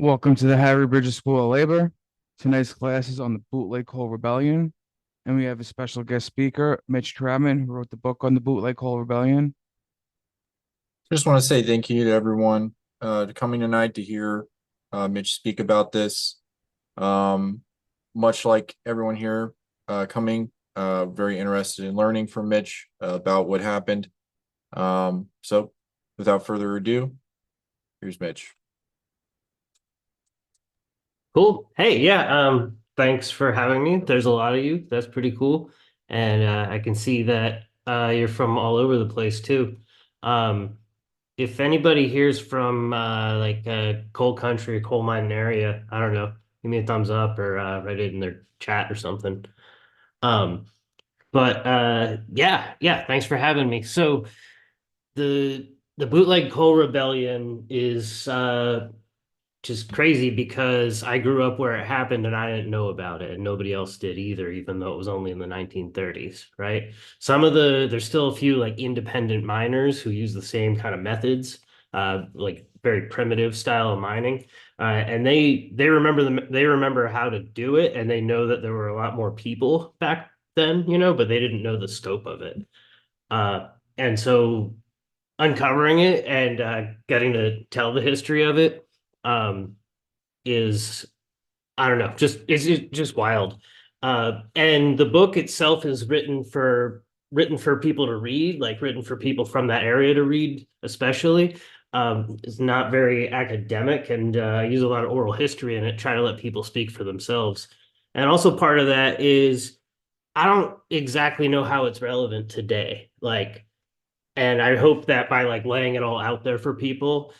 Welcome to the Harry Bridges School of Labor. Tonight's class is on the Bootleg Coal Rebellion, and we have a special guest speaker, Mitch Troutman, who wrote the book on the Bootleg Coal Rebellion. Just want to say thank you to everyone to coming tonight to hear Mitch speak about this. Much like everyone here coming, very interested in learning from Mitch about what happened. So without further ado, here's Mitch. Cool. Hey, yeah, thanks for having me. There's a lot of you. That's pretty cool. And I can see that you're from all over the place too. Um, if anybody here's from coal country, coal mining area, I don't know, give me a thumbs up or write it in their chat or something. Um, but thanks for having me. So the Bootleg Coal Rebellion is just crazy because I grew up where it happened and I didn't know about it and nobody else did either, even though it was only in the 1930s, right? There's still a few like independent miners who use the same kind of methods, like very primitive style of mining. And they remember they remember how to do it, and they know that there were a lot more people back then, but they didn't know the scope of it. And so uncovering it and getting to tell the history of it is, I don't know, it's just wild. And the book itself is written for people to read, like written for people from that area to read, especially. It's not very academic, and I use a lot of oral history in it, try to let people speak for themselves. And also part of that is I don't exactly know how it's relevant today. And I hope that by like laying it all out there for people,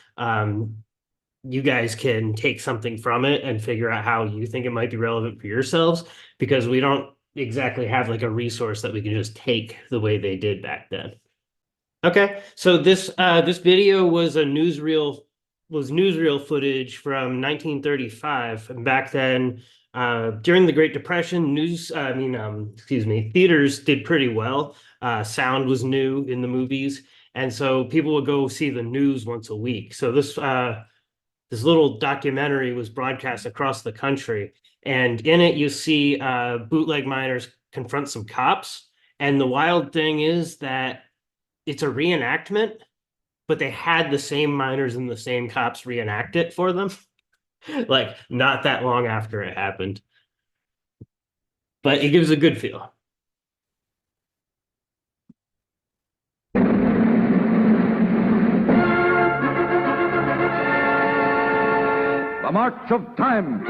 you guys can take something from it and figure out how you think it might be relevant for yourselves, because we don't exactly have like a resource that we can just take the way they did back then. Okay, so this video was newsreel footage from 1935, and back then, during the Great Depression, theaters did pretty well. Sound was new in the movies, and so people would go see the news once a week. So this little documentary was broadcast across the country, and in it you see bootleg miners confront some cops. And the wild thing is that it's a reenactment, but they had the same miners and the same cops reenact it for them, like not that long after it happened. But it gives a good feel. The March of Time.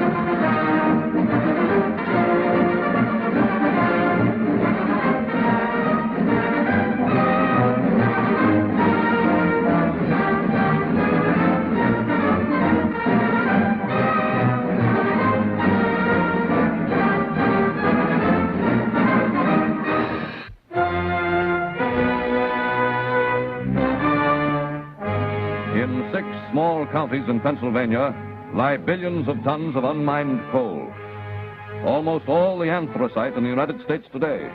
In 6 small counties in Pennsylvania lie billions of tons of unmined coal. Almost all the anthracite in the United States today.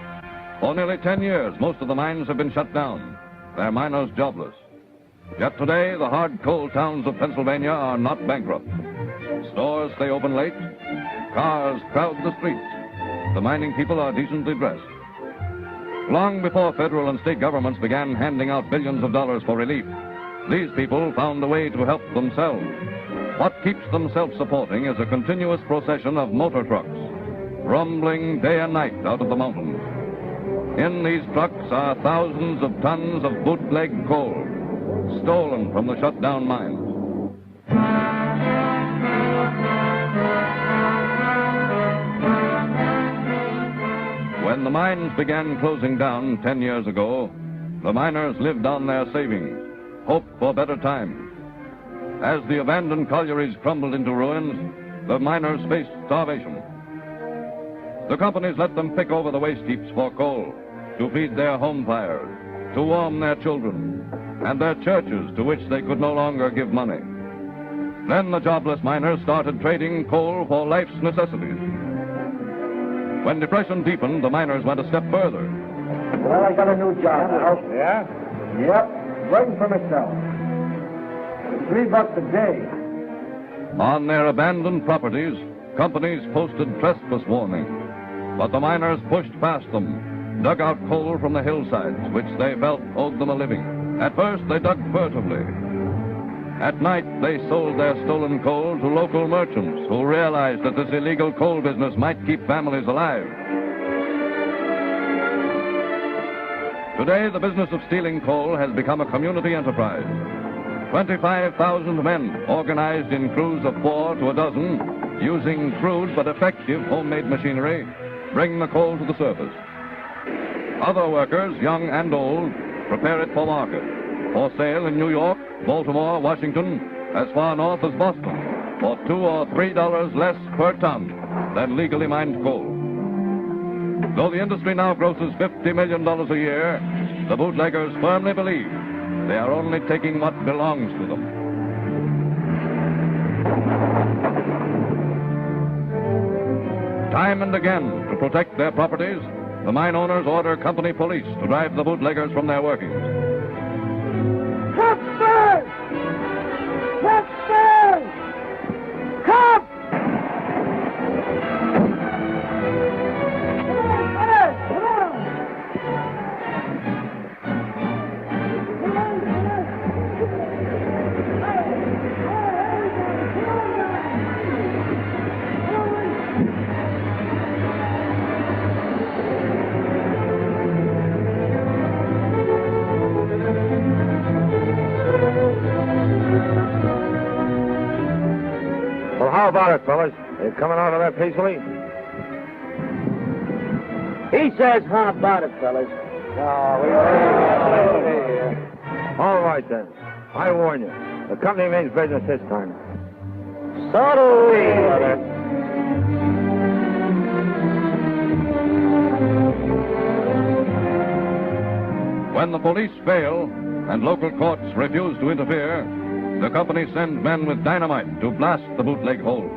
For nearly 10 years, most of the mines have been shut down, their miners jobless. Yet today, the hard coal towns of Pennsylvania are not bankrupt. Stores stay open late, cars crowd the streets, the mining people are decently dressed. Long before federal and state governments began handing out billions of dollars for relief, these people found a way to help themselves. What keeps them self-supporting is a continuous procession of motor trucks, rumbling day and night out of the mountains. In these trucks are thousands of tons of bootleg coal, stolen from the shut-down mines. When the mines began closing down 10 years ago, the miners lived on their savings, hoped for better times. As the abandoned collieries crumbled into ruins, the miners faced starvation. The companies let them pick over the waste heaps for coal, to feed their home fires, to warm their children, and their churches to which they could no longer give money. Then the jobless miners started trading coal for life's necessities. When depression deepened, the miners went a step further. Well, I got a new job now. Yeah? Yep, working for myself. $3 a day. On their abandoned properties, companies posted trespass warnings, but the miners pushed past them, dug out coal from the hillsides, which they felt owed them a living. At first, they dug furtively. At night, they sold their stolen coal to local merchants who realized that this illegal coal business might keep families alive. Today, the business of stealing coal has become a community enterprise. 25,000 men, organized in crews of 4 to a dozen, using crude but effective homemade machinery, bring the coal to the surface. Other workers, young and old, prepare it for market, for sale in New York, Baltimore, Washington, as far north as Boston, for $2 or $3 less per ton than legally mined coal. Though the industry now grosses $50 million a year, the bootleggers firmly believe they are only taking what belongs to them. Time and again, to protect their properties, the mine owners order company police to drive the bootleggers from their workings. Customers! Customers! Come! Well, how about it, fellas? Are you coming out of there peacefully? He says, how about it, fellas? All right, then. I warn you. The company means business this time. So do we, brother. When the police fail and local courts refuse to interfere, the company sends men with dynamite to blast the bootleg holes.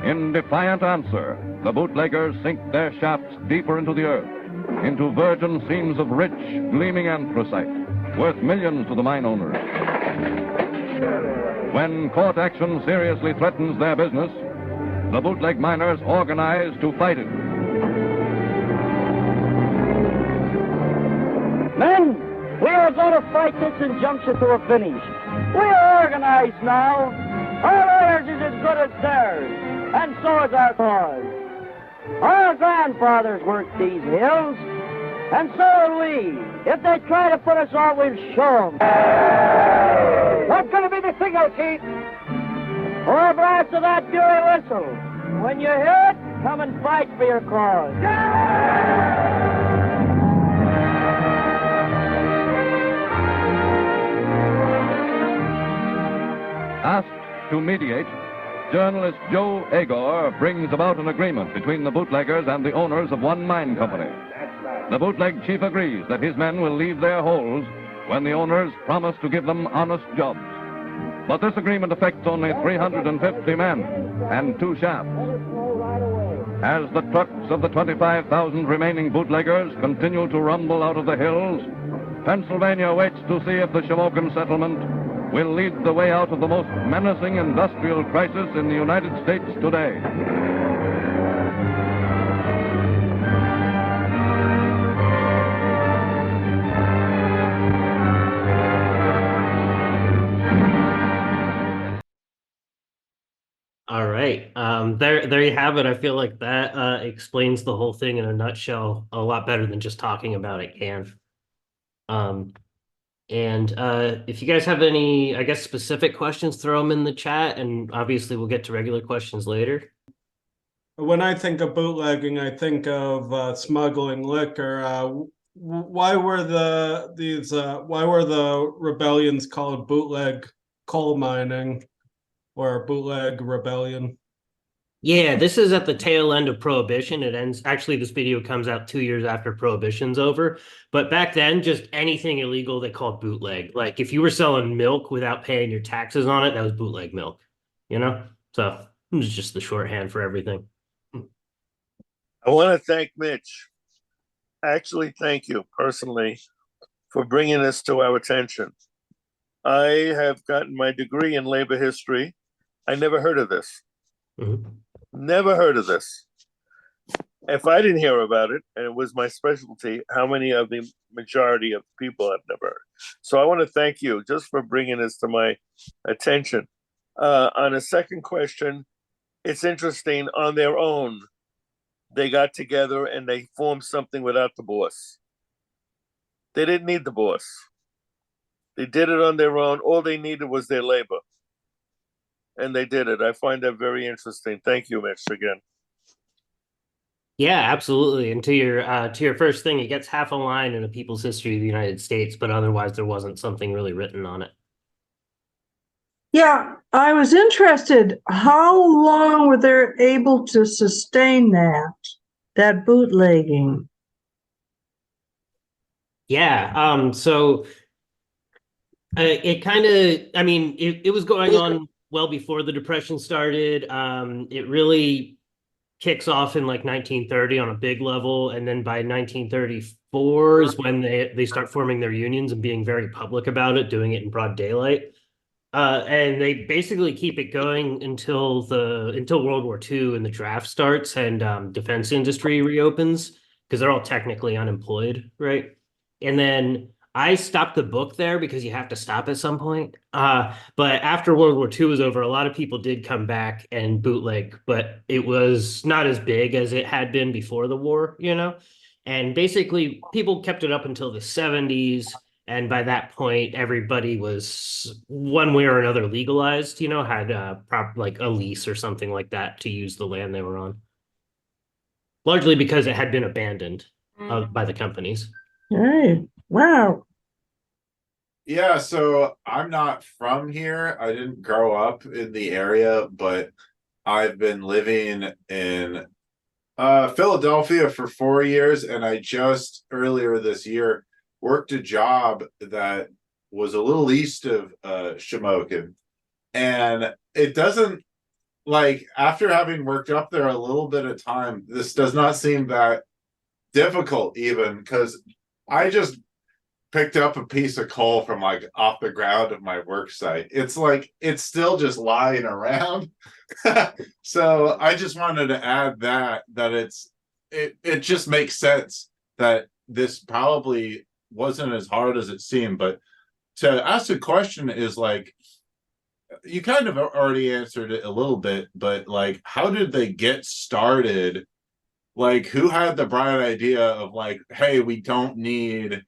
In defiant answer, the bootleggers sink their shafts deeper into the earth, into virgin seams of rich, gleaming anthracite, worth millions to the mine owners. When court action seriously threatens their business, the bootleg miners organize to fight it. Men, we are going to fight this injunction to a finish. We are organized now. Our ours is as good as theirs, and so is our cause. Our grandfathers worked these hills, and so will we. If they try to put us off, we'll show them. What's going to be the signal, Chief? Or a blast of that fury whistle. When you hear it, come and fight for your cause. Asked to mediate, journalist Joe Agor brings about an agreement between the bootleggers and the owners of one mine company. The bootleg chief agrees that his men will leave their holes when the owners promise to give them honest jobs. But this agreement affects only 350 men and 2 shafts. As the trucks of the 25,000 remaining bootleggers continue to rumble out of the hills, Pennsylvania waits to see if the Shamokin settlement will lead the way out of the most menacing industrial crisis in the United States today. All right. There you have it. I feel like that explains the whole thing in a nutshell a lot better than just talking about it can. If you guys have any, I guess, specific questions, throw them in the chat, and obviously we'll get to regular questions later. When I think of bootlegging, I think of smuggling liquor. Why were the rebellions called bootleg coal mining or bootleg rebellion? Yeah, this is at the tail end of Prohibition. It ends, actually, this video comes out 2 years after Prohibition's over. But back then, just anything illegal they called bootleg. Like if you were selling milk without paying your taxes on it, that was bootleg milk, you know? So it was just the shorthand for everything. I want to thank Mitch. Actually, thank you personally for bringing this to our attention. I have gotten my degree in labor history. I never heard of this. Mhm. Never heard of this. If I didn't hear about it and it was my specialty, how many of the majority of people have never heard? So I want to thank you just for bringing this to my attention. On a second question, it's interesting. On their own, they got together and they formed something without the boss. They didn't need the boss. They did it on their own. All they needed was their labor. And they did it. I find that very interesting. Thank you, Mitch, again. Yeah, absolutely. And to your first thing, it gets half a line in the People's History of the United States, but otherwise there wasn't something really written on it. Yeah, I was interested. How long were they able to sustain that bootlegging? Yeah, so it kind of, I mean, it was going on well before the Depression started. It really kicks off in like 1930 on a big level, and then by 1934 is when they start forming their unions and being very public about it, doing it in broad daylight. And they basically keep it going until World War II and the draft starts and defense industry reopens because they're all technically unemployed, right? And then I stopped the book there because you have to stop at some point. But after World War II was over, a lot of people did come back and bootleg, but it was not as big as it had been before the war, you know? And basically, people kept it up until the 70s. And by that point, everybody was one way or another legalized, you know, had like a lease or something like that to use the land they were on. Largely because it had been abandoned by the companies. Hey, wow. Yeah, so I'm not from here. I didn't grow up in the area, but I've been living in Philadelphia for 4 years, and I just earlier this year worked a job that was a little east of Shamokin. And it doesn't, like, after having worked up there a little bit of time, this does not seem that difficult even, because I just picked up a piece of coal from like off the ground of my work site. It's like it's still just lying around. So I just wanted to add that it just makes sense that this probably wasn't as hard as it seemed. But to ask the question is like, you kind of already answered it a little bit, but like, how did they get started? Like, who had the bright idea of like, hey, we don't need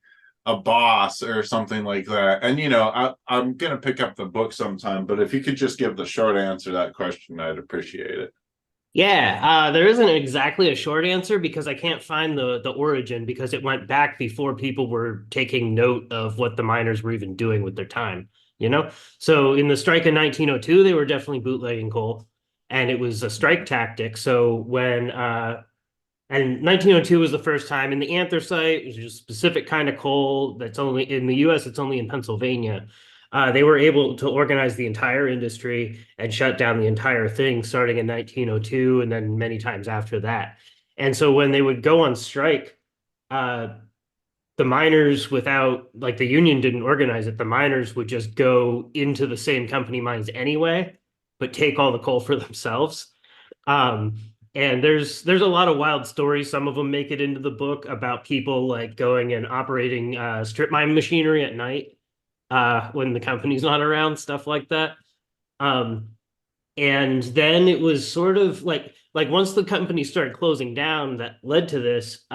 a boss or something like that? And, you know, I'm going to pick up the book sometime, but if you could just give the short answer to that question, I'd appreciate it. Yeah, there isn't exactly a short answer because I can't find the origin because it went back before people were taking note of what the miners were even doing with their time, you know? So in the strike in 1902, they were definitely bootlegging coal, and it was a strike tactic. So when and 1902 was the first time in the anthracite, which is a specific kind of coal that's only in the US, it's only in Pennsylvania. They were able to organize the entire industry and shut down the entire thing starting in 1902 and then many times after that. And so when they would go on strike, the miners, without, like, the union didn't organize it, the miners would just go into the same company mines anyway, but take all the coal for themselves. And there's a lot of wild stories. Some of them make it into the book about people like going and operating strip mine machinery at night when the company's not around, stuff like that. And then it was sort of like once the company started closing down, that led to this.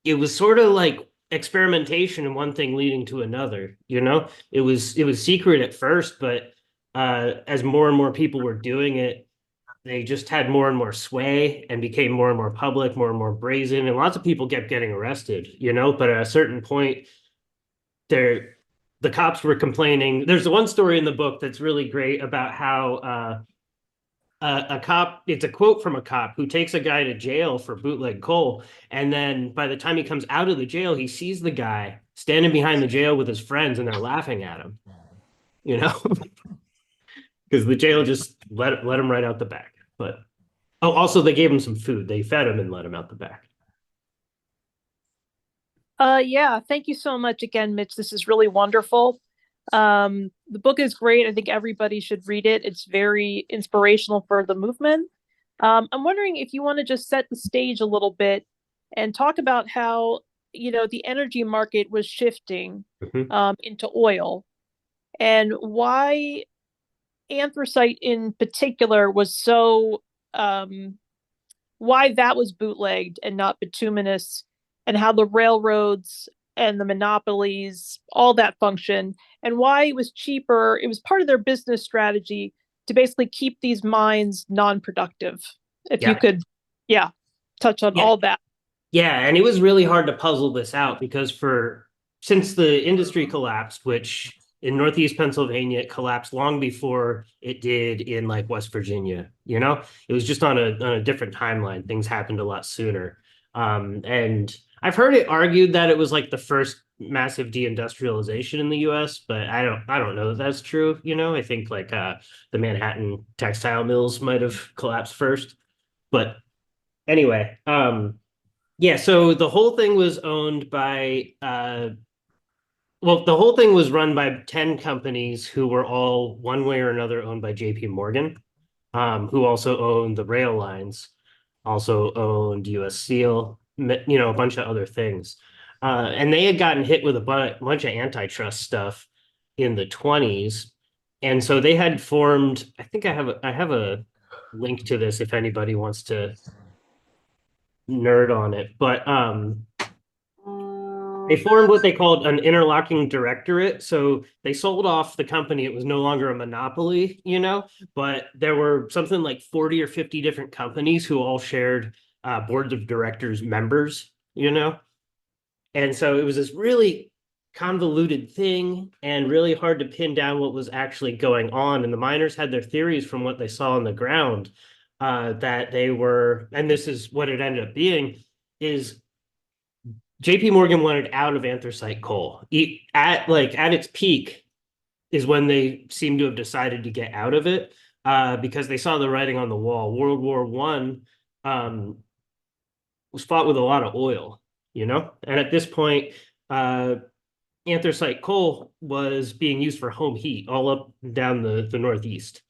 It was sort of like experimentation and one thing leading to another. You know, it was secret at first, but as more and more people were doing it, they just had more and more sway and became more and more public, more and more brazen, and lots of people kept getting arrested, you know, but at a certain point the cops were complaining. There's one story in the book that's really great about how a cop, it's a quote from a cop who takes a guy to jail for bootleg coal, and then by the time he comes out of the jail, he sees the guy standing behind the jail with his friends and they're laughing at him, you know. Because the jail just let him right out the back. But Oh, also they gave him some food. They fed him and let him out the back. Yeah, thank you so much again, Mitch. This is really wonderful. The book is great. I think everybody should read it. It's very inspirational for the movement. I'm wondering if you want to just set the stage a little bit and talk about how, the energy market was shifting into oil, and why anthracite in particular was so why that was bootlegged and not bituminous, and how the railroads and the monopolies, all that function, and why it was cheaper. It was part of their business strategy to basically keep these mines non-productive. If you could, touch on all that. Yeah, and it was really hard to puzzle this out because since the industry collapsed, which in Northeast Pennsylvania, it collapsed long before it did in like West Virginia. It was just on a different timeline. Things happened a lot sooner. And I've heard it argued that it was like the first massive deindustrialization in the US, but I don't know that that's true. I think like the Manhattan textile mills might have collapsed first. But anyway, yeah, so the whole thing was owned by the whole thing was run by 10 companies who were all one way or another owned by JP Morgan, who also owned the rail lines, also owned US Steel, a bunch of other things. And they had gotten hit with a bunch of antitrust stuff in the 20s. And so they had formed, I think I have a link to this if anybody wants to nerd on it, but they formed what they called an interlocking directorate. So they sold off the company. It was no longer a monopoly, but there were something like 40 or 50 different companies who all shared boards of directors members, And so it was this really convoluted thing and really hard to pin down what was actually going on. And the miners had their theories from what they saw on the ground, that they were, and this is what it ended up being, is JP Morgan wanted out of anthracite coal. At its peak is when they seem to have decided to get out of it, because they saw the writing on the wall. World War One was fought with a lot of oil, and at this point, anthracite coal was being used for home heat all up and down the Northeast,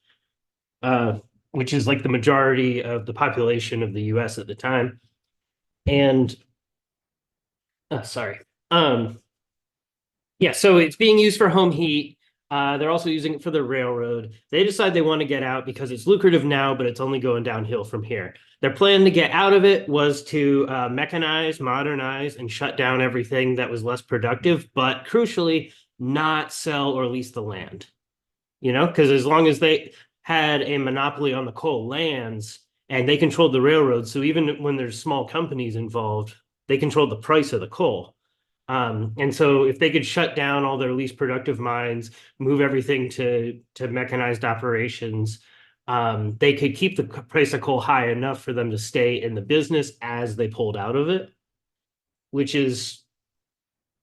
which is like the majority of the population of the US at the time. And yeah, so it's being used for home heat. They're also using it for the railroad. They decide they want to get out because it's lucrative now, but it's only going downhill from here. Their plan to get out of it was to mechanize, modernize, and shut down everything that was less productive, but crucially, not sell or lease the land. Because as long as they had a monopoly on the coal lands and they controlled the railroad, so even when there's small companies involved, they controlled the price of the coal. And so if they could shut down all their least productive mines, move everything to mechanized operations, they could keep the price of coal high enough for them to stay in the business as they pulled out of it, which is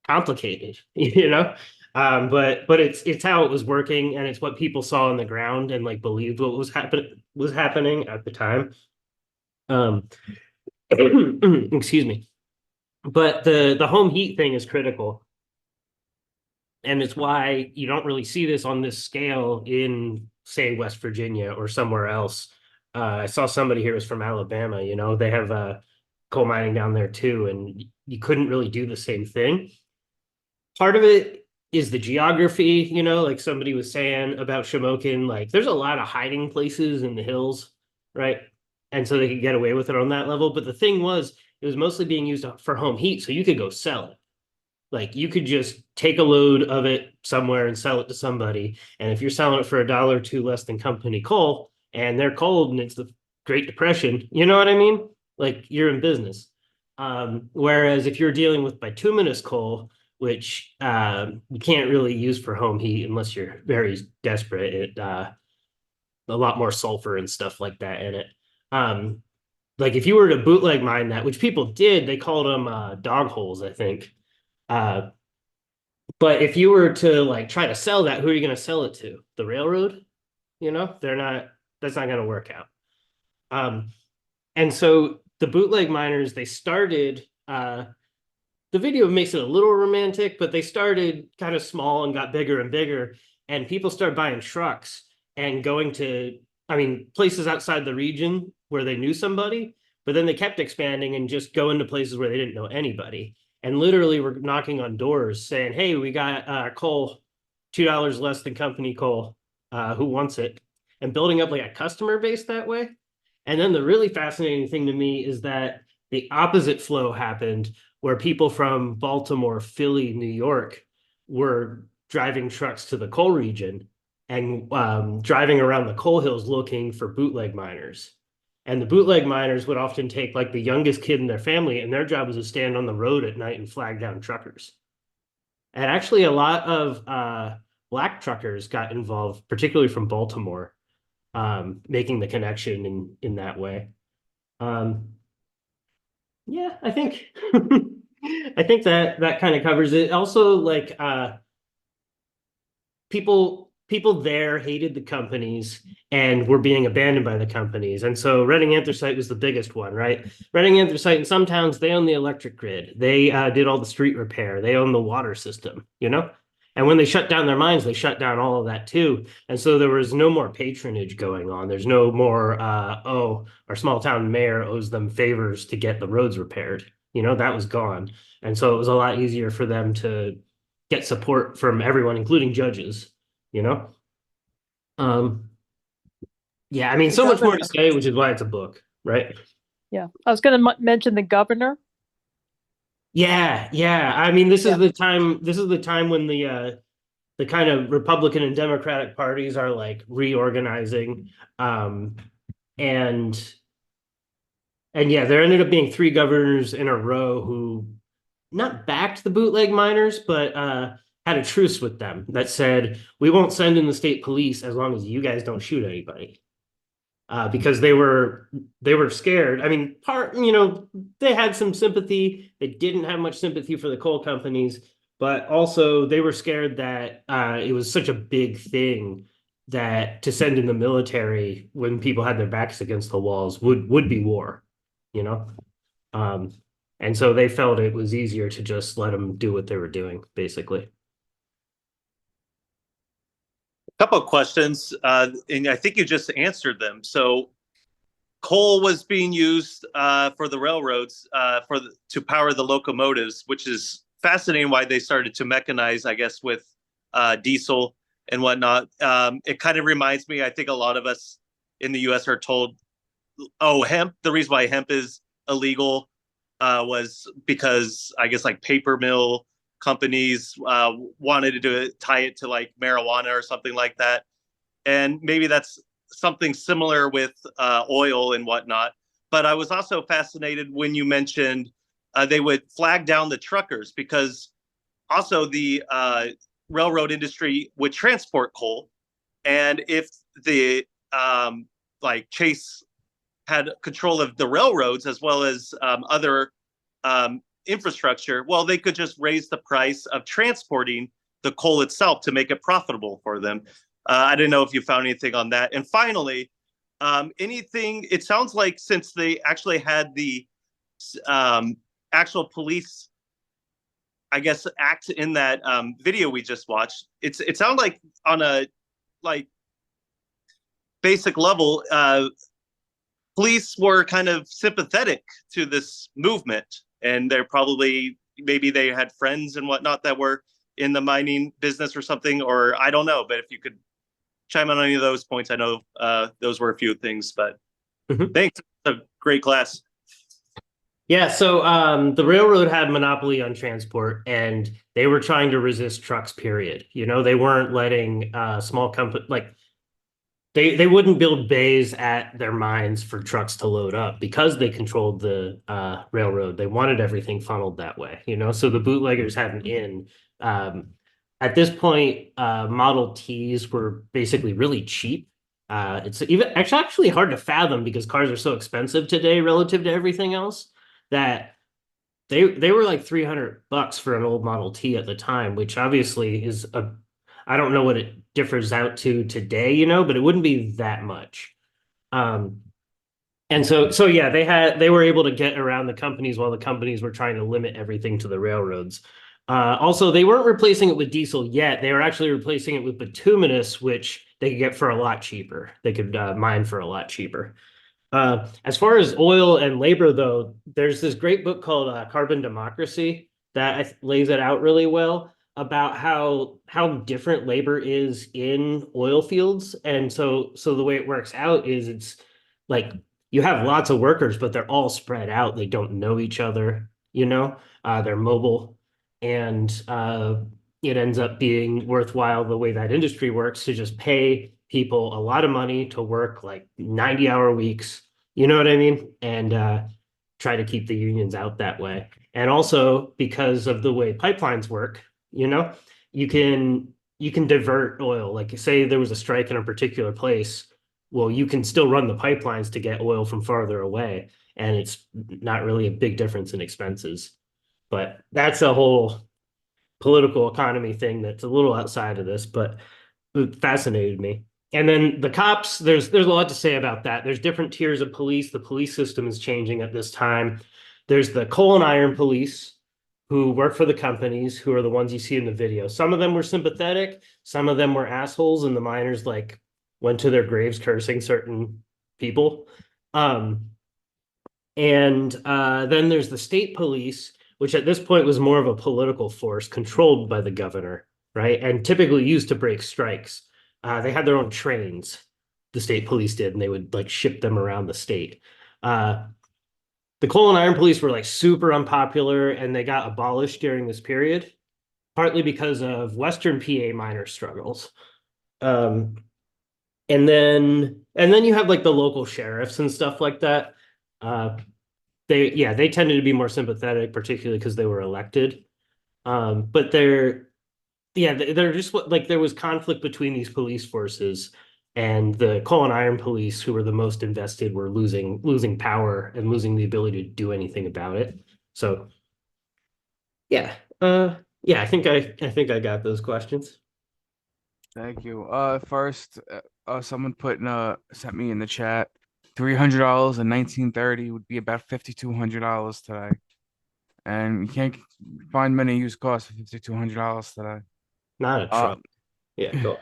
complicated, but it's how it was working, and it's what people saw on the ground and like believed what was happening at the time. Excuse me. But the home heat thing is critical. And it's why you don't really see this on this scale in, say, West Virginia or somewhere else. I saw somebody here was from Alabama, they have coal mining down there too, and you couldn't really do the same thing. Part of it is the geography, like somebody was saying about Shamokin, like there's a lot of hiding places in the hills, right? And so they could get away with it on that level. But the thing was, it was mostly being used for home heat, so you could go sell it. Like you could just take a load of it somewhere and sell it to somebody. And if you're selling it for $1 or $2 less than company coal, and they're cold and it's the Great Depression, you know what I mean? Like you're in business. Whereas if you're dealing with bituminous coal, which you can't really use for home heat unless you're very desperate, it a lot more sulfur and stuff like that in it. Like if you were to bootleg mine that, which people did, they called them dog holes, I think. But if you were to like try to sell that, who are you going to sell it to? The railroad? That's not going to work out. And so the bootleg miners, they started, the video makes it a little romantic, but they started kind of small and got bigger and bigger. And people started buying trucks and going to, I mean, places outside the region where they knew somebody, but then they kept expanding and just going to places where they didn't know anybody. And literally were knocking on doors saying, hey, we got coal, $2 less than company coal. Who wants it? And building up like a customer base that way. And then the really fascinating thing to me is that the opposite flow happened where people from Baltimore, Philly, New York were driving trucks to the coal region and driving around the coal hills looking for bootleg miners. And the bootleg miners would often take like the youngest kid in their family, and their job was to stand on the road at night and flag down truckers. And actually, a lot of black truckers got involved, particularly from Baltimore, making the connection in that way. Yeah, I think I think that kind of covers it. Also, like people there hated the companies and were being abandoned by the companies. And so Reading Anthracite was the biggest one, right? Reading Anthracite, in some towns, they own the electric grid. They did all the street repair. They own the water system, you know? And when they shut down their mines, they shut down all of that too. And so there was no more patronage going on. There's no more, oh, our small town mayor owes them favors to get the roads repaired. You know, that was gone. And so it was a lot easier for them to get support from everyone, including judges, you know? Yeah, I mean, so much more to say, which is why it's a book, right? Yeah, I was going to mention the governor. Yeah. I mean, this is the time. This is the time when the kind of Republican and Democratic parties are like reorganizing, and yeah, there ended up being 3 governors in a row who not backed the bootleg miners, but had a truce with them that said, we won't send in the state police as long as you guys don't shoot anybody. Because they were scared. I mean, they had some sympathy. They didn't have much sympathy for the coal companies, but also they were scared that it was such a big thing that to send in the military when people had their backs against the walls would be war, you know? And so they felt it was easier to just let them do what they were doing, basically. Couple of questions, and I think you just answered them. So coal was being used for the railroads to power the locomotives, which is fascinating why they started to mechanize, I guess, with diesel and whatnot. It kind of reminds me, I think a lot of us in the US are told, oh, hemp, the reason why hemp is illegal was because I guess like paper mill companies wanted to tie it to like marijuana or something like that. And maybe that's something similar with oil and whatnot. But I was also fascinated when you mentioned they would flag down the truckers, because also the railroad industry would transport coal. And if the like Chase had control of the railroads as well as other infrastructure, well, they could just raise the price of transporting the coal itself to make it profitable for them. I didn't know if you found anything on that. And finally, anything, it sounds like since they actually had the actual police, I guess, act in that video we just watched, it sounded like on a like basic level, police were kind of sympathetic to this movement. And they're probably, maybe they had friends and whatnot that were in the mining business or something, or I don't know. But if you could chime on any of those points, I know those were a few things, but thanks. It's a great class. Yeah, so the railroad had monopoly on transport, and they were trying to resist trucks, period. You know, they weren't letting small company, like, they wouldn't build bays at their mines for trucks to load up because they controlled the railroad. They wanted everything funneled that way, you know? So the bootleggers had an in. At this point, Model Ts were basically really cheap. It's actually hard to fathom because cars are so expensive today relative to everything else that they were like $300 for an old Model T at the time, which obviously is I don't know what it differs out to today, you know, but it wouldn't be that much. And so yeah, they were able to get around the companies while the companies were trying to limit everything to the railroads. Also, they weren't replacing it with diesel yet. They were actually replacing it with bituminous, which they could get for a lot cheaper. They could mine for a lot cheaper. As far as oil and labor, though, there's this great book called Carbon Democracy that lays it out really well about how different labor is in oil fields. And so the way it works out is it's like you have lots of workers, but they're all spread out. They don't know each other, they're mobile. And it ends up being worthwhile the way that industry works to just pay people a lot of money to work like 90-hour weeks, you know what I mean? And try to keep the unions out that way. And also because of the way pipelines work, you can divert oil. Like say there was a strike in a particular place, well, you can still run the pipelines to get oil from farther away, and it's not really a big difference in expenses. But that's a whole political economy thing that's a little outside of this, but it fascinated me. And then the cops, there's a lot to say about that. There's different tiers of police. The police system is changing at this time. There's the coal and iron police who work for the companies, who are the ones you see in the video. Some of them were sympathetic. Some of them were assholes, and the miners like went to their graves cursing certain people. And then there's the state police, which at this point was more of a political force controlled by the governor, right? And typically used to break strikes. They had their own trains, the state police did, and they would like ship them around the state. The coal and iron police were like super unpopular, and they got abolished during this period, partly because of Western PA miner struggles. And then you have like the local sheriffs and stuff like that. They tended to be more sympathetic, particularly because they were elected. But they're just like there was conflict between these police forces, and the coal and iron police, who were the most invested, were losing power and losing the ability to do anything about it. So I think I got those questions. Thank you. First, someone sent me in the chat, $300 in 1930 would be about $5,200 today, and you can't find many used cars for $5,200 today. Not a truck. Yeah, cool.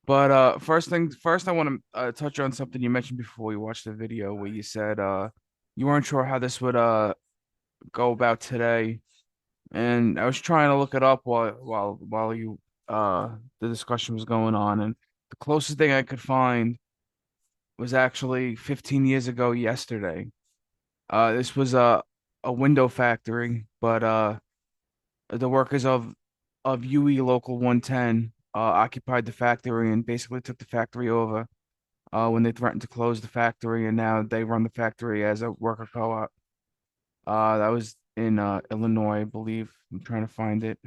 But first, I want to touch on something you mentioned before we watched the video, where you said you weren't sure how this would go about today, and I was trying to look it up while you the discussion was going on, and the closest thing I could find was actually 15 years ago yesterday. This was a window factory, but the workers of UE Local 110 occupied the factory and basically took the factory over when they threatened to close the factory, and now they run the factory as a worker co-op. That was in Illinois, I believe. I'm trying to find it.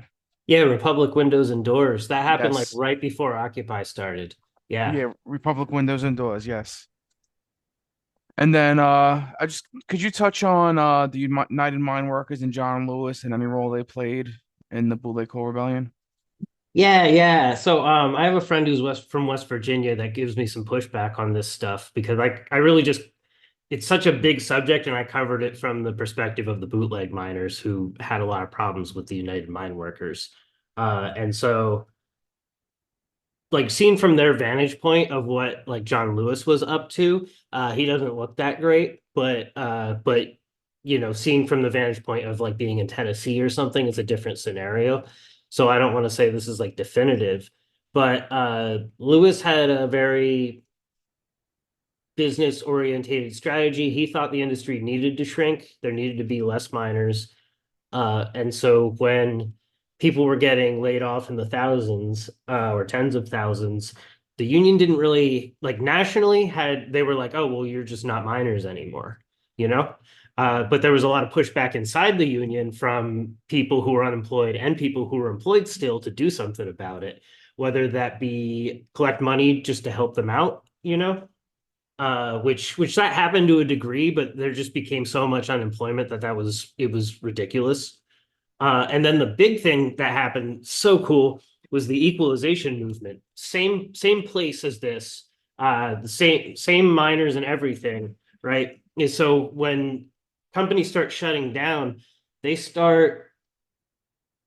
Yeah, Republic Windows and Doors. That happened like Yes. right before Occupy started. Yeah. Republic Windows and Doors, yes. And then could you touch on the United Mine Workers and John Lewis and any role they played in the Bootleg Coal Rebellion? Yeah. So I have a friend who's from West Virginia that gives me some pushback on this stuff, because I really just, it's such a big subject, and I covered it from the perspective of the bootleg miners who had a lot of problems with the United Mine Workers. And so like seen from their vantage point of what like John Lewis was up to, he doesn't look that great, but seen from the vantage point of like being in Tennessee or something, it's a different scenario. So I don't want to say this is like definitive, but Lewis had a very business orientated strategy. He thought the industry needed to shrink. There needed to be less miners. And so when people were getting laid off in the thousands or tens of thousands, the union didn't really like nationally they were like, oh, well, you're just not miners anymore, but there was a lot of pushback inside the union from people who were unemployed and people who were employed still to do something about it, whether that be collect money just to help them out, which that happened to a degree, but there just became so much unemployment that it was ridiculous. And then the big thing that happened, so cool, was the equalization movement. Same place as this, the same miners and everything, right? And so when companies start shutting down, they start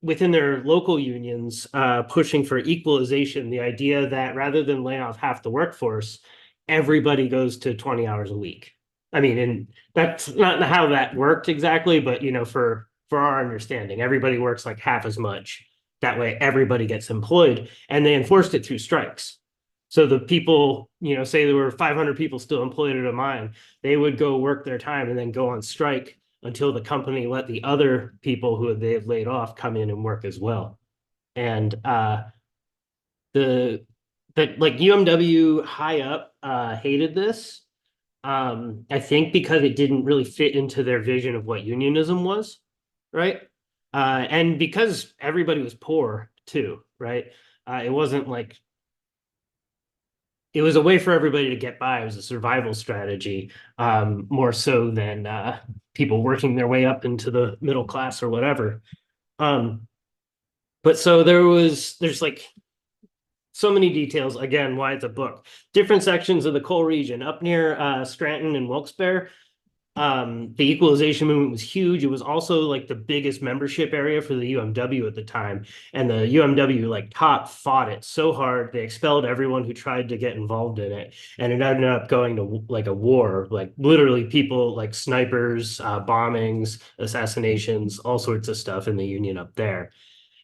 within their local unions pushing for equalization, the idea that rather than lay off half the workforce, everybody goes to 20 hours a week. I mean, and that's not how that worked exactly, but for our understanding, everybody works like half as much. That way everybody gets employed, and they enforced it through strikes. So the people, say there were 500 people still employed at a mine, they would go work their time and then go on strike until the company let the other people who they have laid off come in and work as well. And like UMW high up hated this. I think because it didn't really fit into their vision of what unionism was, right? And because everybody was poor too, right? It wasn't like it was a way for everybody to get by. It was a survival strategy, more so than people working their way up into the middle class or whatever. But so there's like so many details, again, why it's a book. Different sections of the coal region up near Scranton and Wilkes-Barre. The equalization movement was huge. It was also like the biggest membership area for the UMW at the time. And the UMW like top fought it so hard. They expelled everyone who tried to get involved in it. And it ended up going to like a war, like literally people like snipers, bombings, assassinations, all sorts of stuff in the Union up there.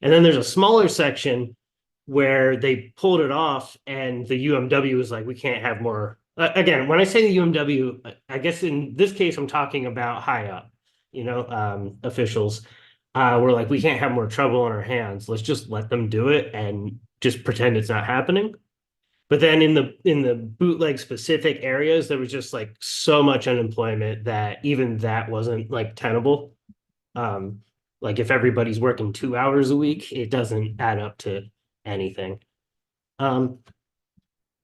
And then there's a smaller section where they pulled it off and the UMW was like, we can't have more. Again, when I say the UMW, I guess in this case, I'm talking about high up, officials. We're like, we can't have more trouble on our hands. Let's just let them do it and just pretend it's not happening. But then in the bootleg specific areas, there was just like so much unemployment that even that wasn't like tenable. Like if everybody's working 2 hours a week, it doesn't add up to anything.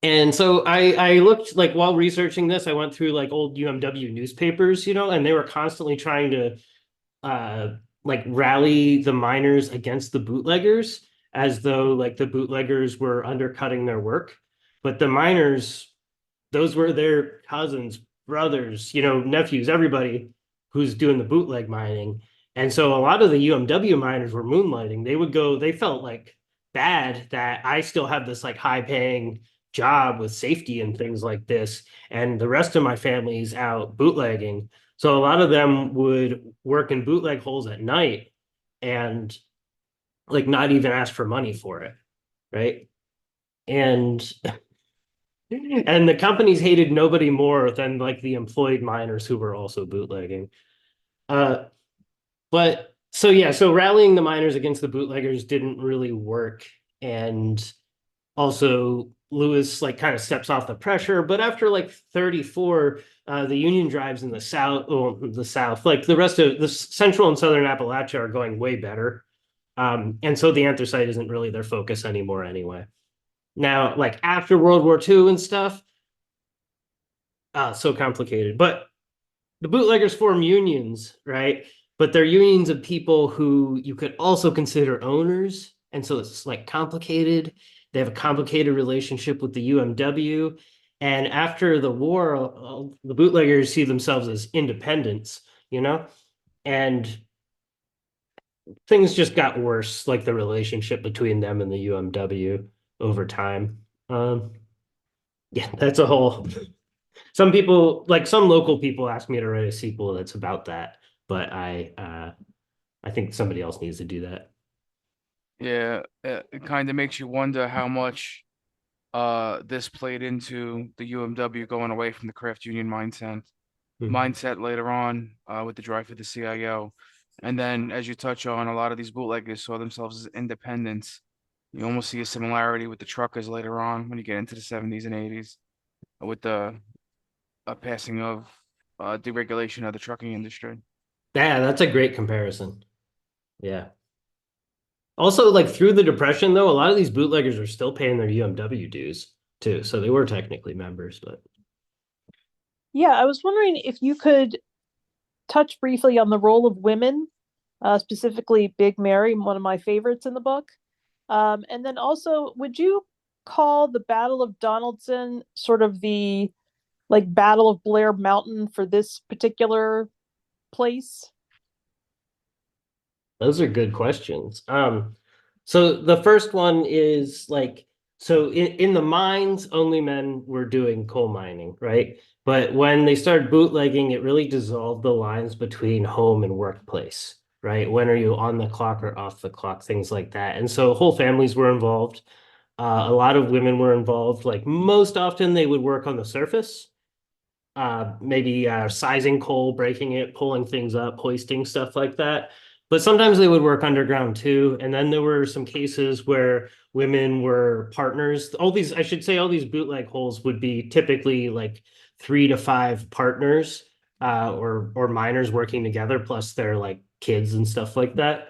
And so I looked, like, while researching this, I went through like old UMW newspapers, and they were constantly trying to like rally the miners against the bootleggers, as though like the bootleggers were undercutting their work. But the miners, those were their cousins, brothers, nephews, everybody who's doing the bootleg mining. And so a lot of the UMW miners were moonlighting. They felt like bad that I still have this like high paying job with safety and things like this, and the rest of my family's out bootlegging. So a lot of them would work in bootleg holes at night and like not even ask for money for it, right? And the companies hated nobody more than like the employed miners who were also bootlegging. But so rallying the miners against the bootleggers didn't really work. And also Lewis like kind of steps off the pressure, but after like 34, the Union drives in the South, like the rest of the Central and Southern Appalachia are going way better. And so the anthracite isn't really their focus anymore anyway. Now, like after World War II and stuff, so complicated, but the bootleggers form unions, right? But they're unions of people who you could also consider owners. And so it's like complicated. They have a complicated relationship with the UMW. And after the war, the bootleggers see themselves as independents, and things just got worse, like the relationship between them and the UMW over time. Yeah, that's a whole. Some people, like some local people, ask me to write a sequel that's about that, but I think somebody else needs to do that. Yeah, it kind of makes you wonder how much this played into the UMW going away from the craft union mindset later on with the drive for the CIO. And then, as you touch on, a lot of these bootleggers saw themselves as independents. You almost see a similarity with the truckers later on when you get into the 70s and 80s with the passing of deregulation of the trucking industry. Yeah, that's a great comparison. Yeah. Also, like through the Depression, though, a lot of these bootleggers are still paying their UMW dues too. So they were technically members, but. Yeah, I was wondering if you could touch briefly on the role of women, specifically Big Mary, one of my favorites in the book. And then also, would you call the Battle of Donaldson sort of the like Battle of Blair Mountain for this particular place? Those are good questions. So the first one is like, so in the mines, only men were doing coal mining, right? But when they started bootlegging, it really dissolved the lines between home and workplace, right? When are you on the clock or off the clock, things like that. And so whole families were involved. A lot of women were involved. Like most often, they would work on the surface, maybe sizing coal, breaking it, pulling things up, hoisting, stuff like that. But sometimes they would work underground too. And then there were some cases where women were partners. All these, I should say, all these bootleg holes would be typically like 3 to 5 partners, or miners working together, plus their like kids and stuff like that.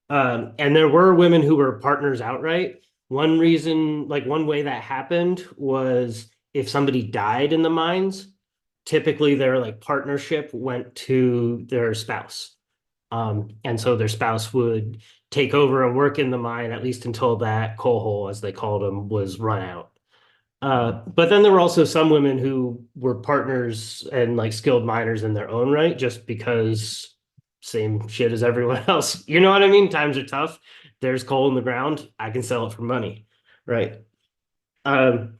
And there were women who were partners outright. One reason, like one way that happened was if somebody died in the mines, typically their like partnership went to their spouse. And so their spouse would take over and work in the mine, at least until that coal hole, as they called them, was run out. But then there were also some women who were partners and like skilled miners in their own right, just because same shit as everyone else. You know what I mean? Times are tough. There's coal in the ground. I can sell it for money, right? And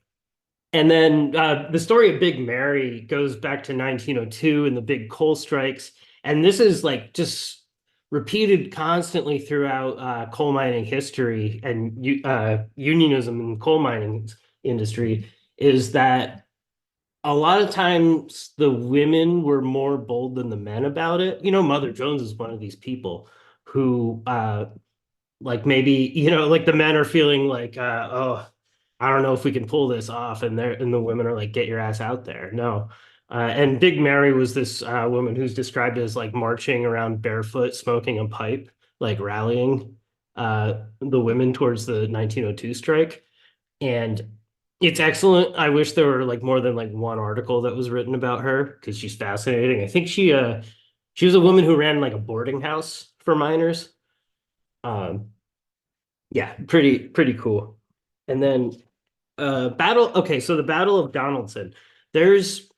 then the story of Big Mary goes back to 1902 and the big coal strikes. And this is like just repeated constantly throughout coal mining history and unionism in the coal mining industry, is that a lot of times the women were more bold than the men about it. You know, Mother Jones is one of these people who like maybe, you know, like the men are feeling like, oh, I don't know if we can pull this off. And the women are like, get your ass out there. No. And Big Mary was this woman who's described as like marching around barefoot, smoking a pipe, like rallying the women towards the 1902 strike. And it's excellent. I wish there were like more than like one article that was written about her, because she's fascinating. I think she was a woman who ran like a boarding house for miners. Yeah, pretty cool. And then okay, so the Battle of Donaldson. There's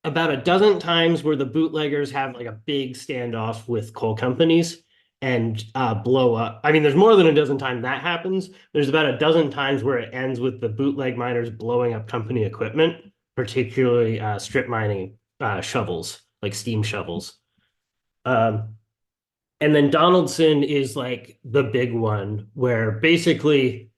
about a dozen times where the bootleggers have like a big standoff with coal companies and blow up. I mean, there's more than a dozen times that happens. There's about a dozen times where it ends with the bootleg miners blowing up company equipment, particularly strip mining shovels, like steam shovels. And then Donaldson is like the big one where basically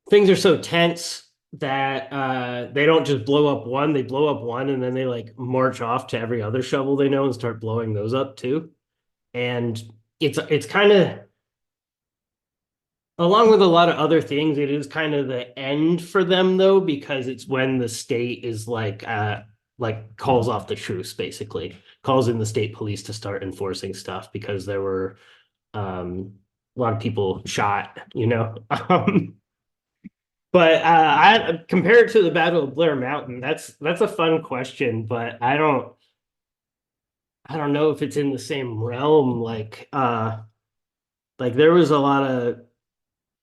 things are so tense that they don't just blow up one, they blow up one and then they like march off to every other shovel they know and start blowing those up too. And it's kind of, along with a lot of other things, it is kind of the end for them though, because it's when the state is like calls off the truce, basically calls in the state police to start enforcing stuff, because there were a lot of people shot, you know. But I compared to the Battle of Blair Mountain, that's a fun question, but I don't know if it's in the same realm. Like there was a lot of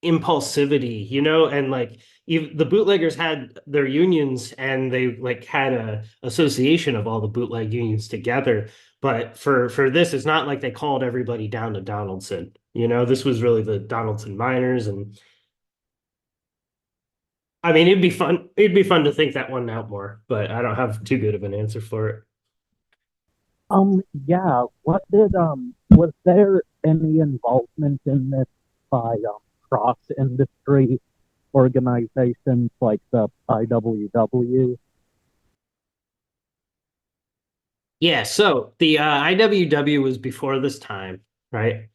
impulsivity, you know, and like even the bootleggers had their unions and they like had a association of all the bootleg unions together. But for this, it's not like they called everybody down to Donaldson. You know, this was really the Donaldson miners. And I mean, it'd be fun to think that one out more, but I don't have too good of an answer for it. Yeah, what did, was there any involvement in this by, cross-industry organizations like the IWW? Yeah, so the IWW was before this time, right?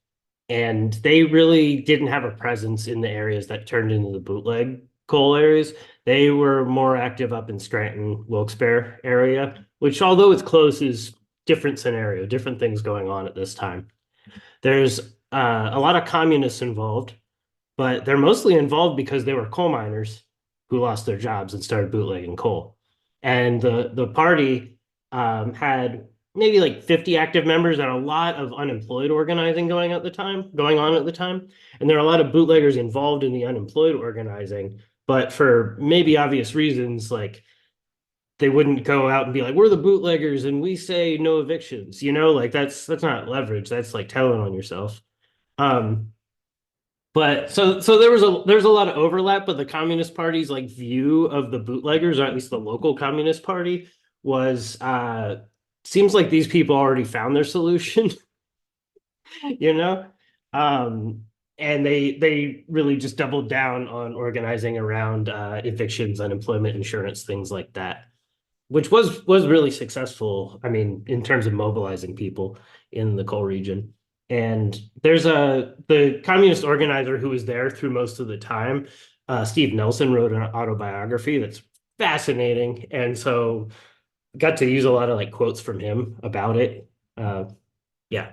And they really didn't have a presence in the areas that turned into the bootleg coal areas. They were more active up in Scranton, Wilkes-Barre area, which, although it's close, is different scenario, different things going on at this time. There's a lot of communists involved, but they're mostly involved because they were coal miners who lost their jobs and started bootlegging coal. And the party had maybe like 50 active members and a lot of unemployed organizing going on at the time. And there are a lot of bootleggers involved in the unemployed organizing, but for maybe obvious reasons, like they wouldn't go out and be like, we're the bootleggers and we say no evictions, like that's not leverage. That's like telling on yourself. But so there's a lot of overlap, but the Communist Party's like view of the bootleggers, or at least the local Communist Party, was seems like these people already found their solution, you know? And they really just doubled down on organizing around evictions, unemployment insurance, things like that, which was really successful. I mean, in terms of mobilizing people in the coal region. And there's the communist organizer who was there through most of the time. Steve Nelson wrote an autobiography that's fascinating, and so got to use a lot of like quotes from him about it. Yeah.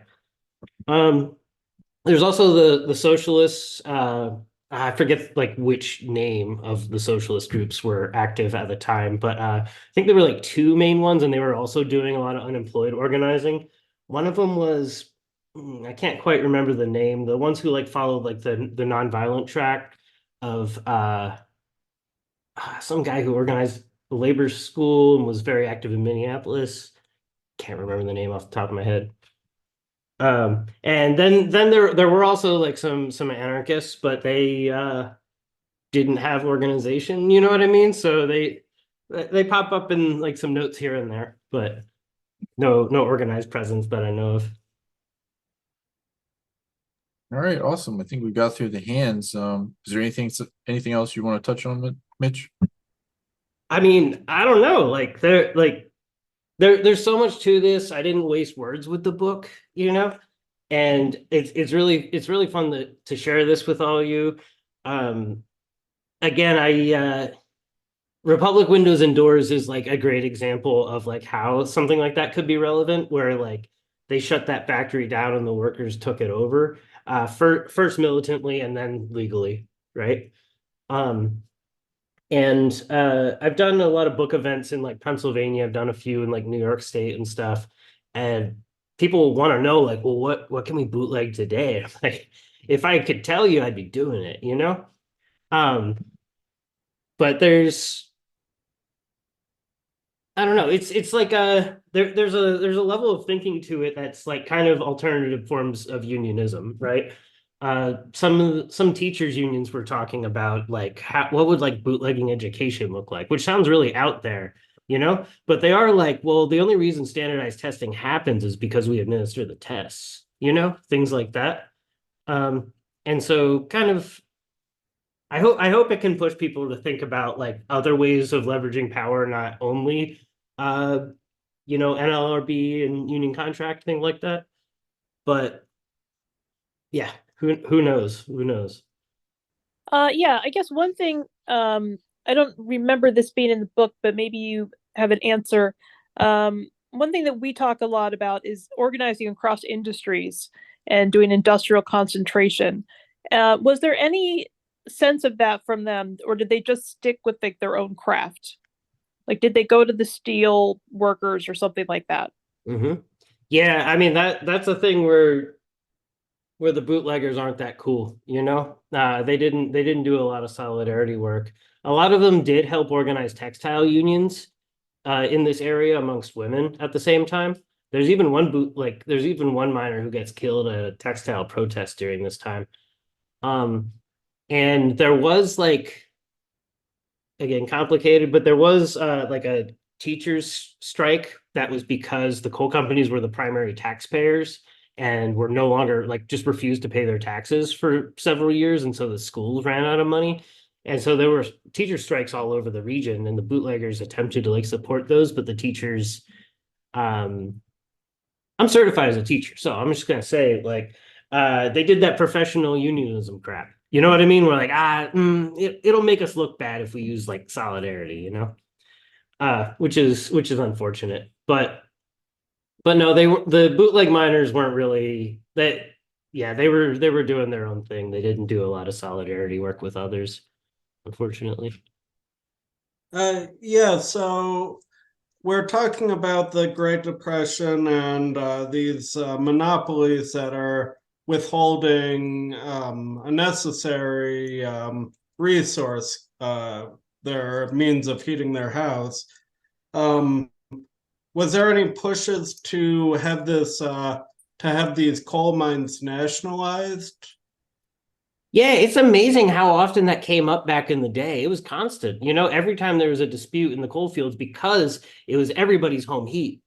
There's also the socialists. I forget like which name of the socialist groups were active at the time, but I think there were like two main ones, and they were also doing a lot of unemployed organizing. One of them was, I can't quite remember the name. The ones who like followed like the nonviolent track of some guy who organized the labor school and was very active in Minneapolis. Can't remember the name off the top of my head. And then there were also like some anarchists, but they didn't have organization, you know what I mean? So they pop up in like some notes here and there, but no organized presence that I know of. All right, awesome. I think we got through the hands. Is there anything else you want to touch on, Mitch? I mean, I don't know. Like there's so much to this. I didn't waste words with the book, and it's really fun to share this with all of you. Again, Republic Windows and Doors is like a great example of like how something like that could be relevant, where like they shut that factory down and the workers took it over, first militantly and then legally, right? And I've done a lot of book events in like Pennsylvania. I've done a few in like New York State and stuff. And people want to know like, well, what can we bootleg today? I'm like, if I could tell you, I'd be doing it, But I don't know. It's like there's a level of thinking to it that's like kind of alternative forms of unionism, right? Some teachers unions were talking about like what would like bootlegging education look like, which sounds really out there, but they are like, well, the only reason standardized testing happens is because we administer the tests, things like that. And so kind of I hope it can push people to think about like other ways of leveraging power, not only NLRB and union contract, thing like that. But yeah, who knows? Who knows? Yeah, I guess one thing, I don't remember this being in the book, but maybe you have an answer. One thing that we talk a lot about is organizing across industries and doing industrial concentration. Was there any sense of that from them, or did they just stick with like their own craft? Like, did they go to the steel workers or something like that? Mm-hmm. Yeah, I mean that's a thing where the bootleggers aren't that cool, They didn't do a lot of solidarity work. A lot of them did help organize textile unions in this area amongst women at the same time. There's even one miner who gets killed at a textile protest during this time. And there was like, again, complicated, but there was like a teachers' strike that was because the coal companies were the primary taxpayers and were no longer like just refused to pay their taxes for several years. And so the schools ran out of money. And so there were teacher strikes all over the region, and the bootleggers attempted to like support those, but the teachers, I'm certified as a teacher, so I'm just gonna say like they did that professional unionism crap. You know what I mean? We're like, it'll make us look bad if we use like solidarity, which is unfortunate. But no, the bootleg miners weren't really that. Yeah, they were doing their own thing. They didn't do a lot of solidarity work with others, unfortunately. Yeah, so we're talking about the Great Depression and these monopolies that are withholding a necessary resource, their means of heating their house. Was there any pushes to have these coal mines nationalized? Yeah, it's amazing how often that came up back in the day. It was constant, every time there was a dispute in the coal fields because it was everybody's home heat.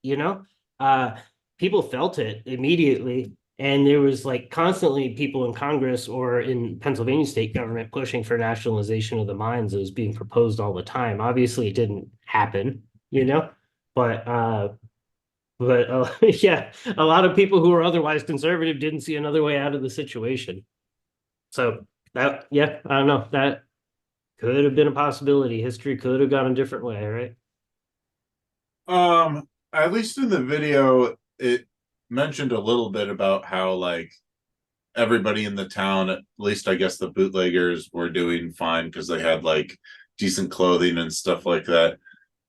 People felt it immediately. And there was like constantly people in Congress or in Pennsylvania state government pushing for nationalization of the mines. It was being proposed all the time. Obviously, it didn't happen, but yeah, a lot of people who were otherwise conservative didn't see another way out of the situation. So that, yeah, I don't know. That could have been a possibility. History could have gone a different way, right? At least in the video, it mentioned a little bit about how like everybody in the town, at least I guess the bootleggers, were doing fine because they had like decent clothing and stuff like that.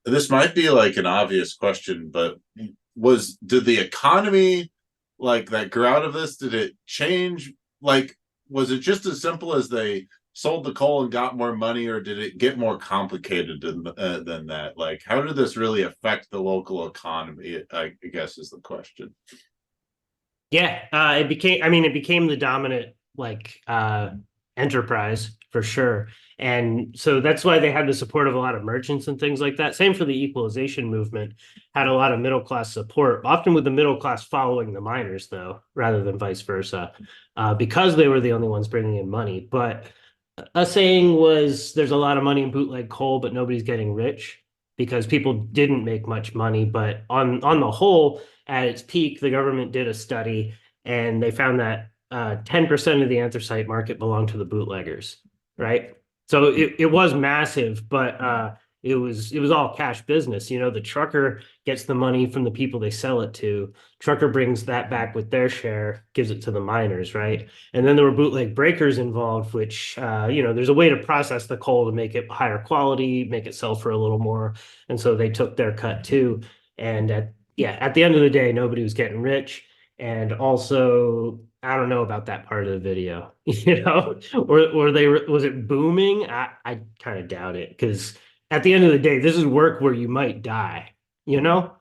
This might be like an obvious question, but did the economy like that grew out of this, did it change? Like, was it just as simple as they sold the coal and got more money, or did it get more complicated than that? Like, how did this really affect the local economy, I guess is the question. Yeah, it became the dominant enterprise for sure. And so that's why they had the support of a lot of merchants and things like that. Same for the equalization movement, had a lot of middle class support, often with the middle class following the miners, though, rather than vice versa, because they were the only ones bringing in money. But a saying was there's a lot of money in bootleg coal, but nobody's getting rich because people didn't make much money. But on the whole, at its peak, the government did a study and they found that 10% of the anthracite market belonged to the bootleggers, right? So it was massive, but it was all cash business. The trucker gets the money from the people they sell it to. Trucker brings that back with their share, gives it to the miners, right? And then there were bootleg breakers involved, which there's a way to process the coal to make it higher quality, make it sell for a little more, and so they took their cut too. And at the end of the day, nobody was getting rich. And also, I don't know about that part of the video, or was it booming? I kind of doubt it, because at the end of the day, this is work where you might die, you know?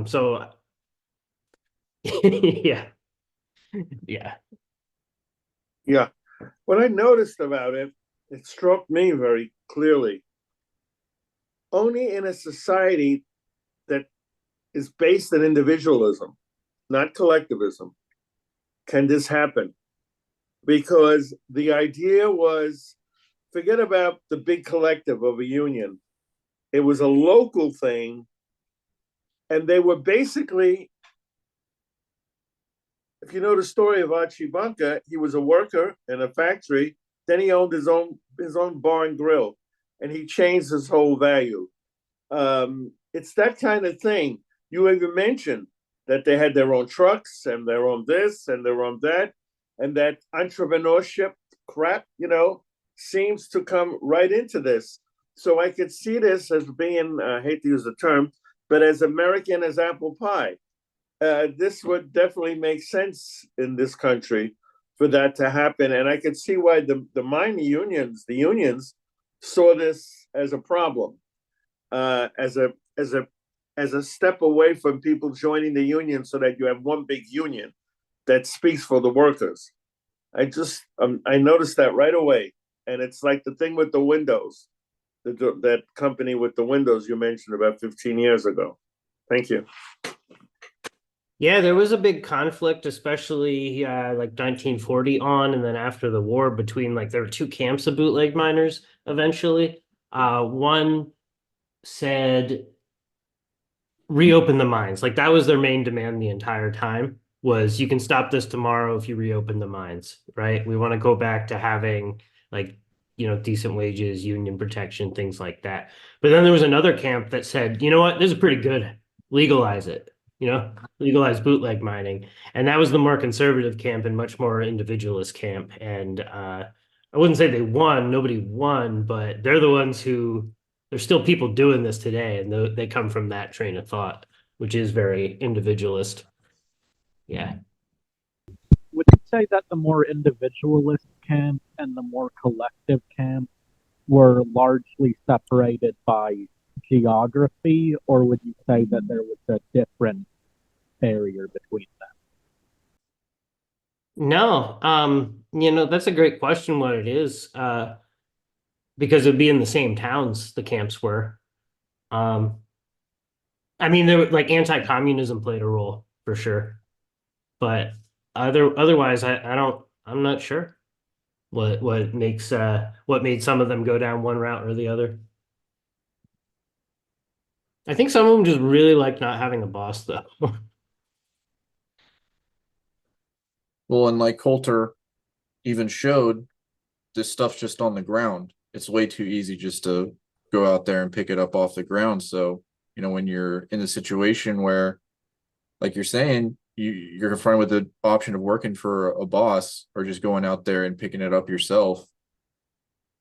So yeah. Yeah. Yeah. What I noticed about it, it struck me very clearly. Only in a society that is based on individualism, not collectivism, can this happen. Because the idea was, forget about the big collective of a union. It was a local thing. And they were basically, if you know the story of Archie Bunker, he was a worker in a factory. Then he owned his own bar and grill, and he changed his whole value. It's that kind of thing. You even mentioned that they had their own trucks and their own this and their own that, and that entrepreneurship crap, seems to come right into this. So I could see this as being, I hate to use the term, but as American as apple pie. This would definitely make sense in this country for that to happen. And I could see why the mine unions, the unions, saw this as a problem, as a step away from people joining the union, so that you have one big union that speaks for the workers. I noticed that right away. And it's like the thing with the windows, that company with the windows you mentioned about 15 years ago. Thank you. Yeah, there was a big conflict, especially like 1940 on, and then after the war, between there were two camps of bootleg miners eventually. One said reopen the mines. Like that was their main demand the entire time, was you can stop this tomorrow if you reopen the mines, right? We want to go back to having decent wages, union protection, things like that. But then there was another camp that said, you know what, this is pretty good. Legalize it, legalize bootleg mining. And that was the more conservative camp and much more individualist camp. And I wouldn't say they won, nobody won, but they're the ones who, there's still people doing this today, and they come from that train of thought, which is very individualist. Yeah. Would you say that the more individualist camp and the more collective camp were largely separated by geography, or would you say that there was a different barrier between them? No, that's a great question what it is. Because it'd be in the same towns the camps were. I mean, there like anti-communism played a role for sure, but otherwise, I'm not sure what makes what made some of them go down one route or the other. I think some of them just really like not having a boss, though. Well, and like Coulter even showed, this stuff's just on the ground. It's way too easy just to go out there and pick it up off the ground. So, when you're in a situation where, like you're saying, you're confronted with the option of working for a boss or just going out there and picking it up yourself,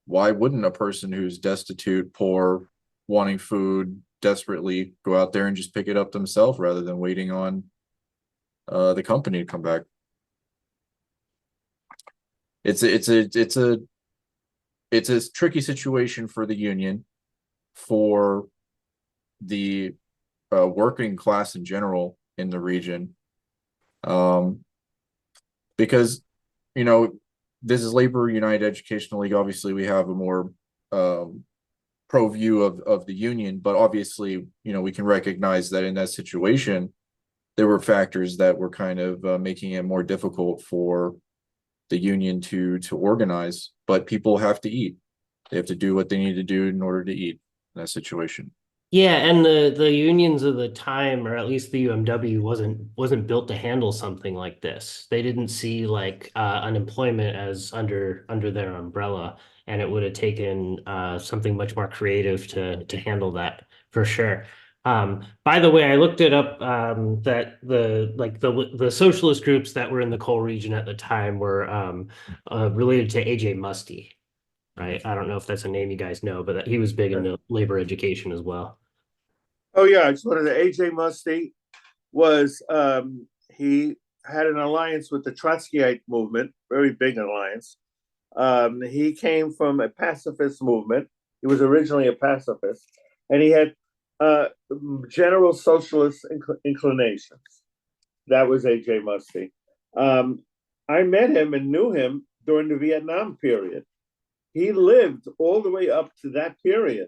why wouldn't a person who's destitute, poor, wanting food, desperately go out there and just pick it up themselves rather than waiting on the company to come back? It's a tricky situation for the union, for the working class in general in the region, because this is Labor United Educational League. Obviously, we have a more pro view of the union, but obviously, we can recognize that in that situation, there were factors that were kind of making it more difficult for the union to organize. But people have to eat; they have to do what they need to do in order to eat in that situation. Yeah, and the unions of the time, or at least the UMW, wasn't built to handle something like this. They didn't see like unemployment as under their umbrella, and it would have taken something much more creative to handle that for sure. By the way, I looked it up that the socialist groups that were in the coal region at the time were related to A.J. Musty. Right? I don't know if that's a name you guys know, but he was big into labor education as well. Oh yeah, I just wanted to. A.J. Musty was he had an alliance with the Trotskyite movement, very big alliance. He came from a pacifist movement. He was originally a pacifist, and he had general socialist inclinations. That was A.J. Musty. I met him and knew him during the Vietnam period. He lived all the way up to that period,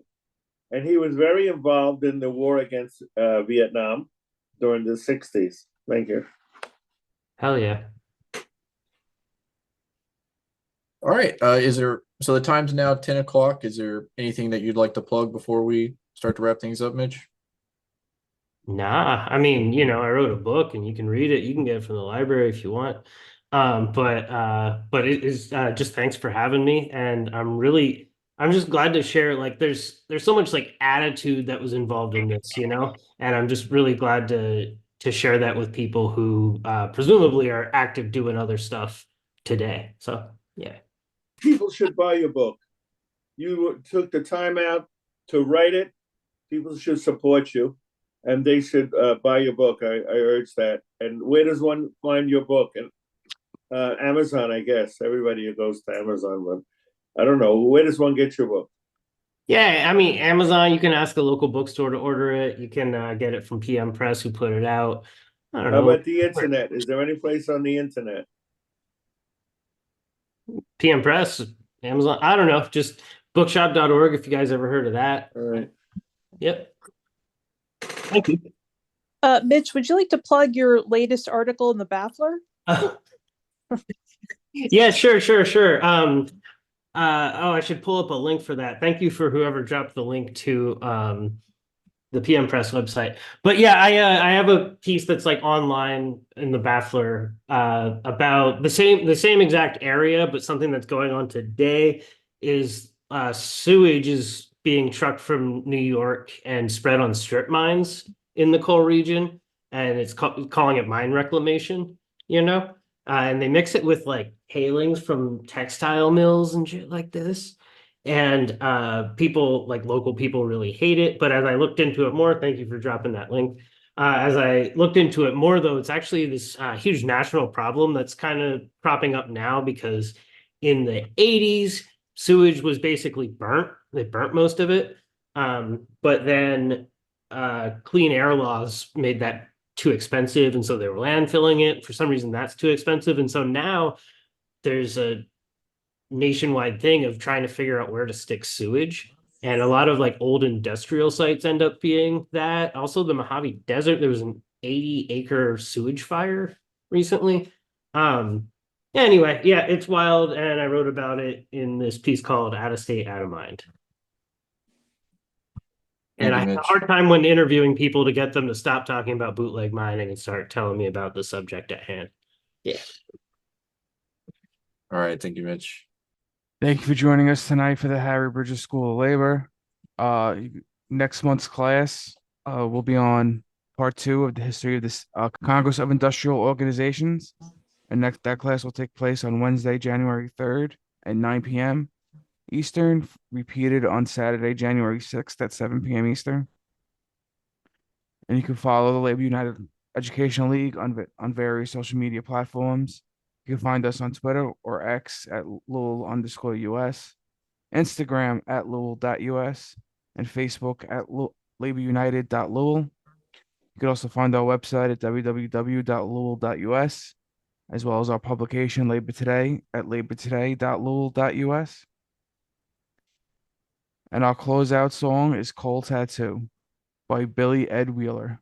and he was very involved in the war against Vietnam during the 60s. Thank you. Hell yeah. All right. So the time's now 10 o'clock. Is there anything that you'd like to plug before we start to wrap things up, Mitch? Nah, I mean, I wrote a book and you can read it. You can get it from the library if you want. But it is just thanks for having me. And I'm just glad to share. Like there's so much like attitude that was involved in this, and I'm just really glad to share that with people who presumably are active doing other stuff today. So yeah. People should buy your book. You took the time out to write it. People should support you, and they should buy your book. I urge that. And where does one find your book? And Amazon, I guess. Everybody goes to Amazon, but I don't know. Where does one get your book? Yeah, I mean, Amazon, you can ask a local bookstore to order it. You can get it from PM Press, who put it out. I don't know. How about the internet? Is there any place on the internet? PM Press, Amazon, I don't know. Just bookshop.org if you guys ever heard of that. All right. Yep. Thank you. Mitch, would you like to plug your latest article in the Baffler? Yeah, sure. I should pull up a link for that. Thank you for whoever dropped the link to the PM Press website. But yeah, I have a piece that's like online in the Baffler about the same exact area, but something that's going on today is sewage is being trucked from New York and spread on strip mines in the coal region, and it's calling it mine reclamation, and they mix it with like tailings from textile mills and shit like this. And people, like local people, really hate it. But as I looked into it more, thank you for dropping that link. As I looked into it more, though, it's actually this huge national problem that's kind of cropping up now, because in the 80s, sewage was basically burnt. They burnt most of it. But then clean air laws made that too expensive, and so they were landfilling it. For some reason, that's too expensive, and so now there's a nationwide thing of trying to figure out where to stick sewage. And a lot of like old industrial sites end up being that. Also, the Mojave Desert, there was an 80-acre sewage fire recently. Anyway, yeah, it's wild, and I wrote about it in this piece called Out of State, Out of Mind. And I had a hard time when interviewing people to get them to stop talking about bootleg mining and start telling me about the subject at hand. Yeah. All right, thank you, Mitch. Thank you for joining us tonight for the Harry Bridges School of Labor. Next month's class will be on part 2 of the history of this Congress of Industrial Organizations. And that class will take place on Wednesday, January 3rd at 9 p.m. Eastern, repeated on Saturday, January 6th at 7 p.m. Eastern. And you can follow the Labor United Educational League on various social media platforms. You can find us on Twitter or X at Louisville_US, Instagram at Louisville.us, and Facebook at LaborUnited.Louisville. You can also find our website at www.louisville.us, as well as our publication Labor Today at labortoday.louisville.us. And our closeout song is Coal Tattoo by Billy Ed Wheeler.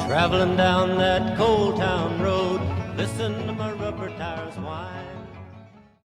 Traveling down that coal town